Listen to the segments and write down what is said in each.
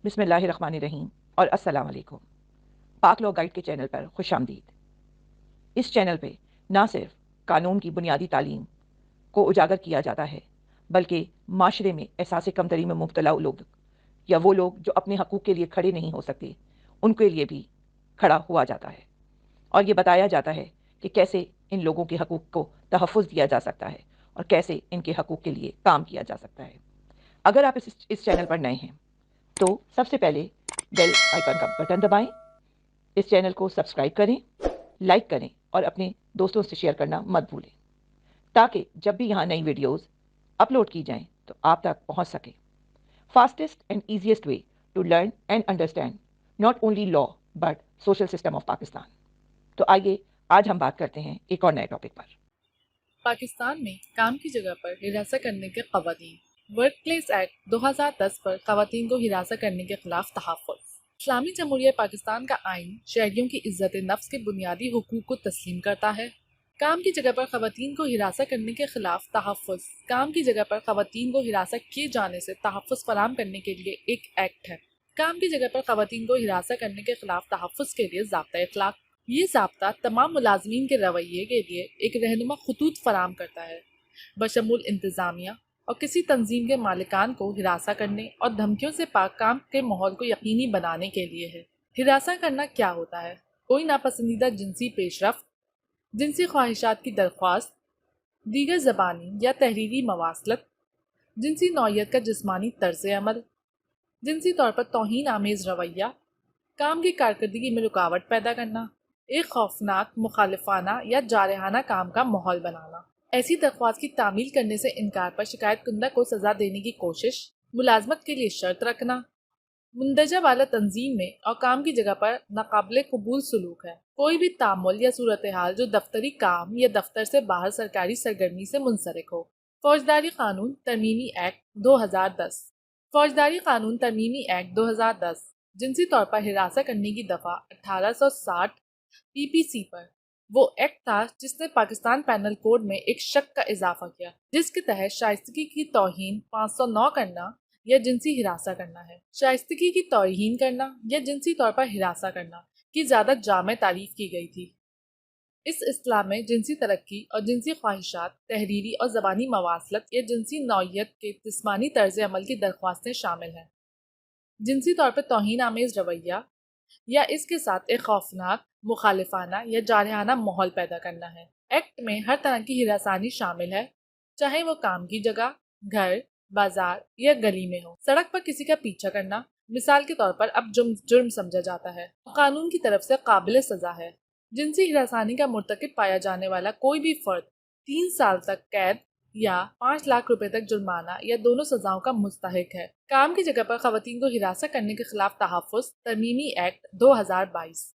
बिस्मिल्लाहिर्रहमानिर्रहीम और अस्सलाम वालेकुम। पाक लॉ गाइड के चैनल पर खुश आमदीद। इस चैनल पे ना सिर्फ कानून की बुनियादी तालीम को उजागर किया जाता है, बल्कि माशरे में एहसास कमतरी में मुब्तला लोग या वो लोग जो अपने हकूक़ के लिए खड़े नहीं हो सकते, उनके लिए भी खड़ा हुआ जाता है और ये बताया जाता है कि कैसे इन लोगों के हकूक़ को तहफ़्फ़ुज़ दिया जा सकता है और कैसे इनके हकूक़ के लिए काम किया जा सकता है। अगर आप इस चैनल पर नए हैं तो सबसे पहले बेल आइकन का बटन दबाएं, इस चैनल को सब्सक्राइब करें, लाइक करें और अपने दोस्तों से शेयर करना मत भूलें, ताकि जब भी यहाँ नई वीडियोस अपलोड की जाएं तो आप तक पहुँच सके। Fastest and easiest way to learn and understand not only law but social system of Pakistan. तो आइए आज हम बात करते हैं एक और नए टॉपिक पर। पाकिस्तान में काम की जगह पर हिरासत करने के क़वानीन। वर्क प्लेस एक्ट 2010 पर ख़वातीन को हिरासत करने के खिलाफ तहफ़्फ़ुज़। इस्लामी जमहूरिया पाकिस्तान का आइन शहरियों की इज़्ज़त नफ्स के बुनियादी हुकूक को तस्लीम करता है। काम की जगह पर ख़वातीन को हिरासत करने के खिलाफ तहफ़्फ़ुज़ काम की जगह पर ख़वातीन को हिरासत किए जाने से तहफ़्फ़ुज़ फराहम करने के लिए एक एक्ट है। काम की जगह पर ख़वातीन को हिरासत करने के खिलाफ तहफ़्फ़ुज़ के लिए ज़ाब्ता इख़लाक़। ये ज़ाब्ता तमाम मुलाज़मीन के रवैये के लिए एक रहनुमा खतूत फराहम करता है, बशमूल इंतज़ामिया और किसी तंजीम के मालिकान को हिरासत करने और धमकियों से पाक काम के माहौल को यकीनी बनाने के लिए है। हिरासत करना क्या होता है? कोई नापसंदीदा जिनसी पेशरफ्त, जिनसी ख्वाहिशात की दरख्वास्त, दीगर ज़बानी या तहरीरी मवासलत, जिनसी नौइयत का जिस्मानी तर्ज़ अमल, जिनसी तौर पर तौहीन आमेज़ रवैया, काम की कारकर्दगी में रुकावट पैदा करना, एक खौफनाक, मुखालिफाना या जारहाना काम का माहौल बनाना, ऐसी दरख्वास्त की तामील करने से इनकार पर शिकायत कुंदा को सज़ा देने की कोशिश, मुलाजमत के लिए शर्त रखना, मुंदरजा वाला तंजीम में और काम की जगह पर नाकाबिले कबूल सलूक है। कोई भी तामुल या सूरत हाल जो दफ्तरी काम या दफ्तर से बाहर सरकारी सरगर्मी से मुंसलिक हो। फौजदारी कानून तरमीमी एक्ट 2010। फौजदारी कानून तरमीमी एक्ट 2010 जिनसी तौर पर हिरासत करने की दफ़ा 1860 पीपीसी पर वो एक्ट था जिसने पाकिस्तान पैनल कोड में एक शक का इजाफा किया, जिसके तहत शाइस्तगी की तौहीन 509 करना या जिनसी हिरासत करना है। शाइस्तगी की तौहीन करना या जिनसी तौर पर हिरासत करना की ज़्यादा जामे तारीफ की गई थी। इस इस्लाह में जिनसी तरक्की और जिनसी ख्वाहिशात, तहरीरी और ज़बानी मवासलत या जिनसी नौइयत के जिस्मानी तर्ज अमल की दरख्वास्तें शामिल हैं। जिनसी तौर पर तौहीन आमेज़ रवैया या इसके साथ एक खौफनाक, मुखालिफाना या जारहाना माहौल पैदा करना है। एक्ट में हर तरह की हिरासानी शामिल है, चाहे वो काम की जगह, घर, बाजार या गली में हो। सड़क पर किसी का पीछा करना मिसाल के तौर पर अब जुर्म समझा जाता है, कानून की तरफ से काबिल सजा है। जिनसी हिरासानी का मुर्तकिब पाया जाने वाला कोई भी फर्द 3 साल तक कैद या 5 लाख रुपए तक जुर्माना या दोनों सजाओं का मुस्तहिक है। काम की जगह पर खवातीन को हिरासत करने के खिलाफ तहफ़्फ़ुज़ तरमीमी एक्ट 2022।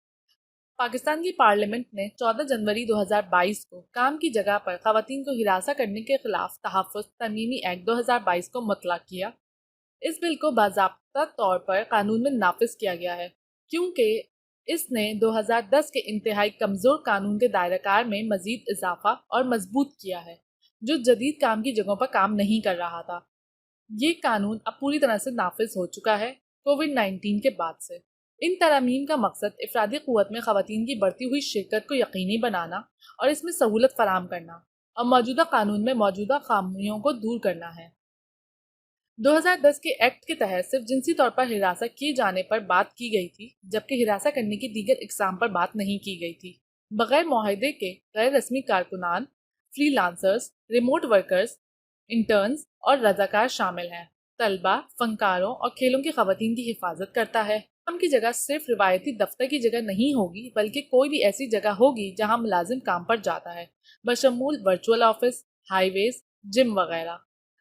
पाकिस्तान की पार्लियामेंट ने 14 जनवरी 2022 को काम की जगह पर खवातीन को हिरासत करने के खिलाफ तहफ़्फ़ुज़ तरमीमी एक्ट 2022 को मुतलक़ किया। इस बिल को बाज़ाब्ता तौर पर कानून में नाफिज किया गया है, क्योंकि इसने 2010 के इंतहाई कमज़ोर कानून के दायराकार में मज़ीद इजाफा और मजबूत किया है, जो जदीद काम की जगहों पर काम नहीं कर रहा था। ये कानून अब पूरी तरह से नाफिज हो चुका है कोविड-19 के बाद से। इन तरमीम का मकसद इफरादी क़ुव्वत में ख़वातीन की बढ़ती हुई शिरकत को यकीनी बनाना और इसमें सहूलत फराहम करना और मौजूदा कानून में मौजूदा खामियों को दूर करना है। 2010 के एक्ट के तहत सिर्फ जिनसी तौर पर हिरासत किए जाने पर बात की गई थी, जबकि हिरासत करने की दीगर इकसाम पर बात नहीं की गई थी। बगैर मुआहदे के गैर रस्मी कारकुनान, फ्रीलांसर्स, रिमोट वर्कर्स, इंटर्न्स और रजाकार शामिल हैं। तलबा, फनकारों और खेलों की खवातीन की हिफाजत करता है। काम की जगह सिर्फ रिवायती दफ्तर की जगह नहीं होगी, बल्कि कोई भी ऐसी जगह होगी जहां मुलाजिम काम पर जाता है, बशमूल वर्चुअल ऑफिस, हाईवेज, जिम वगैरह।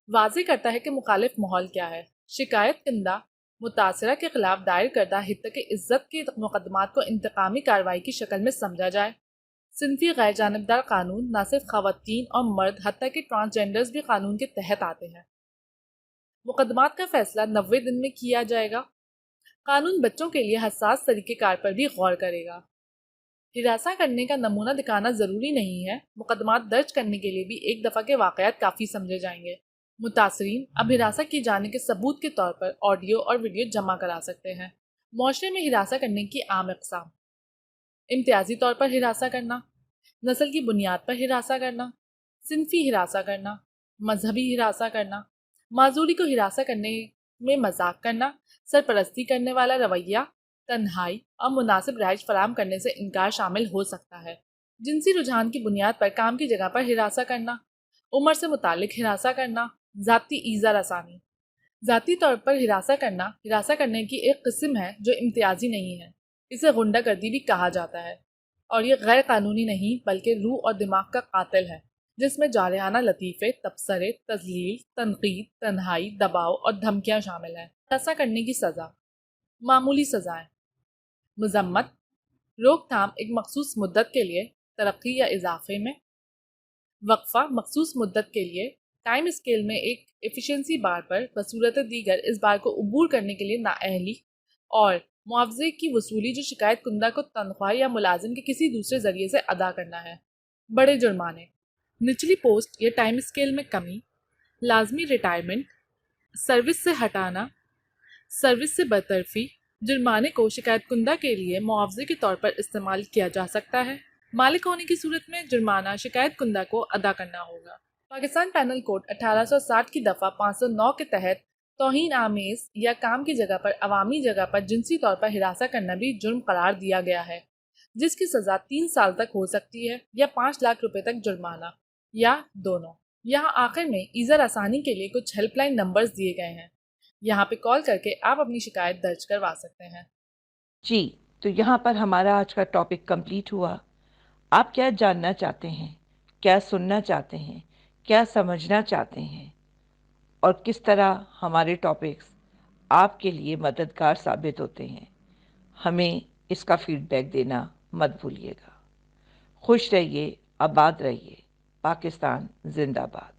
वाज़े करता है कि मुखालिफ माहौल क्या है। शिकायत कंदा मुतासरा के खिलाफ दायर करदा हित के इज्जत के मुकदमात को इंतकामी कार्रवाई की शक्ल में समझा जाए। सिंफी गैर जानबदार कानून न सिर्फ खवातीन और मर्द, हत्ता कि ट्रांसजेंडर्स भी कानून के तहत आते हैं। मुकदमात का फैसला 90 दिन में किया जाएगा। कानून बच्चों के लिए हसास तरीक़ेकार पर भी गौर करेगा। हिरासत करने का नमूना दिखाना ज़रूरी नहीं है, मुकदमात दर्ज करने के लिए भी एक दफ़ा के वाक़यात काफ़ी समझे जाएंगे। متاثرین اب ہراساں کیے جانے کے ثبوت کے طور پر آڈیو اور ویڈیو جمع کرا سکتے ہیں۔ معاشرے میں ہراساں کرنے کی عام اقسام: امتیازی طور پر ہراساں کرنا، نسل کی بنیاد پر ہراساں کرنا، صنفی ہراساں کرنا، مذہبی ہراساں کرنا، معذوری کو ہراساں کرنے میں مذاق کرنا، سرپرستی کرنے والا رویہ، تنہائی اور مناسب رہائش فراہم کرنے سے انکار شامل ہو سکتا ہے۔ جنسی رجحان کی بنیاد پر کام کی جگہ پر ہراساں کرنا، عمر سے متعلق ہراساں کرنا، ذاتی ایذا رسانی۔ ذاتی طور پر ہراساں کرنے کی ایک قسم ہے جو امتیازی نہیں ہے۔ اسے غنڈہ گردی بھی کہا جاتا ہے، اور یہ غیر قانونی نہیں بلکہ روح اور دماغ کا قاتل ہے، جس میں جارحانہ لطیفے، تبصرے، تذلیل، تنقید، تنہائی، دباؤ اور دھمکیاں شامل ہیں۔ ہراساں کرنے کی سزا: معمولی سزائیں: مذمت، روک تھام ایک مخصوص مدت کے لیے، ترقی یا اضافے میں، وقفہ مخصوص مدت کے لیے، ٹائم اسکیل میں ایک ایفیشنسی بار پر بصورت دیگر اس بار کو عبور کرنے کے لیے نااہلی، اور معاوضے کی وصولی جو شکایت کنندہ کو تنخواہ یا ملازم کے کسی دوسرے ذریعے سے ادا کرنا ہے۔ بڑے جرمانے: نچلی پوسٹ یا ٹائم اسکیل میں کمی، لازمی ریٹائرمنٹ، سروس سے ہٹانا، سروس سے برطرفی۔ جرمانے کو شکایت کنندہ کے لیے معاوضے کے طور پر استعمال کیا جا سکتا ہے۔ مالک ہونے کی صورت میں جرمانہ شکایت کنندہ کو ادا کرنا ہوگا۔ پاکستان پینل کوڈ 1860 کی دفعہ 509 کے تحت توہین آمیز یا کام کی جگہ پر عوامی جگہ پر جنسی طور پر ہراساں کرنا بھی جرم قرار دیا گیا ہے، جس کی سزا 3 سال تک ہو سکتی ہے یا 5 لاکھ روپے تک جرمانہ، یا دونوں۔ یہاں آخر میں ایذا رسانی کے لیے کچھ ہیلپ لائن نمبرز دیے گئے ہیں، یہاں پہ کال کر کے آپ اپنی شکایت درج کروا سکتے ہیں۔ جی، تو یہاں پر ہمارا آج کا ٹاپک کمپلیٹ ہوا۔ آپ کیا جاننا چاہتے ہیں، کیا سننا چاہتے ہیں، کیا سمجھنا چاہتے ہیں، اور کس طرح ہمارے ٹاپکس آپ کے لیے مددگار ثابت ہوتے ہیں، ہمیں اس کا فیڈ بیک دینا مت بھولیے گا۔ خوش رہیے، آباد رہیے، پاکستان زندہ باد۔